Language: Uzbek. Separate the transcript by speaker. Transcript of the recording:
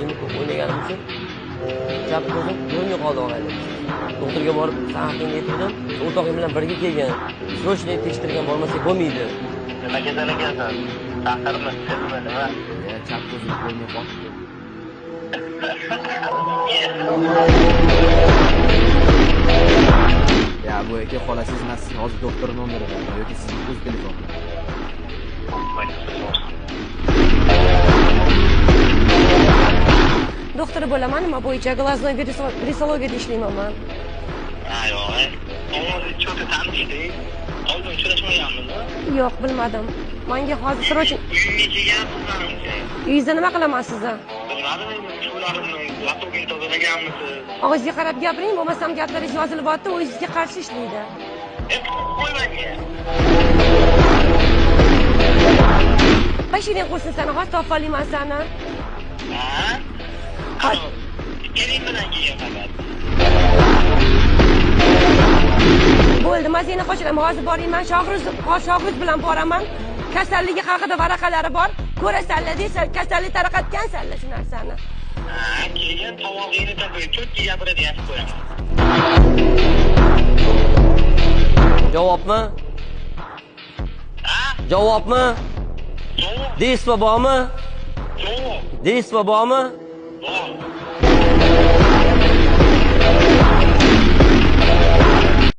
Speaker 1: jimib o'ynaganim uchun chap ko'zim ko'rmay qoldi og'ayni. Doktorga borib, "Sen haqingni aytdim, o'rtog'im bilan birga kelgan. Srochniy tekshirtirgan bo'lmasa bo'lmaydi."
Speaker 2: Nima kasal ekansan? Taqdirmi, sizmi nima?
Speaker 1: Chap ko'zim ko'rmay qoldi. Ya bu aka xolasiz emas, hozir doktor nomeri bor yoki sizning o'z telefon.
Speaker 3: Doktor bo'laman, nima bo'yicha glaznoy virusologiyada ishlayman men.
Speaker 2: Yo'q, ovozingiz cho'ta tanishdi. Oldin uchrashmaganmizmi?
Speaker 3: Yo'q, bilmadim. Menga hozir srochniy
Speaker 2: Uyimga kelgansizmi?
Speaker 3: uyingizda nima qilaman sizni?
Speaker 2: Bilmadim, shularni laptopini tozalaganmisiz?
Speaker 3: Og'izga qarab gapiring, bo'lmasam gaplaringiz yozilyapti, o'zingizga qarshi ishlaydi.
Speaker 2: Qo'ymanga.
Speaker 3: Bashiring qo'ysin seni, hozir topib olaman seni.
Speaker 2: Ha? Keling bilan kelgan faqat.
Speaker 3: Bo'ldi, men seni qo'shiraman. Hozir borayman, Shohruz bilan boraman. Kasalligi haqida varaqalari bor. Ko'rasanlar desa, kasallik tarqatgansanlar shu narsani.
Speaker 2: Keyin tomog'ingni topib, cho'tki gapiradi, yaxshi qo'yaman.
Speaker 1: Javobmi? Javobmi?
Speaker 2: Javob.
Speaker 1: Deysiz bormi?
Speaker 2: Javob.
Speaker 1: Deysiz bormi?
Speaker 2: Bor.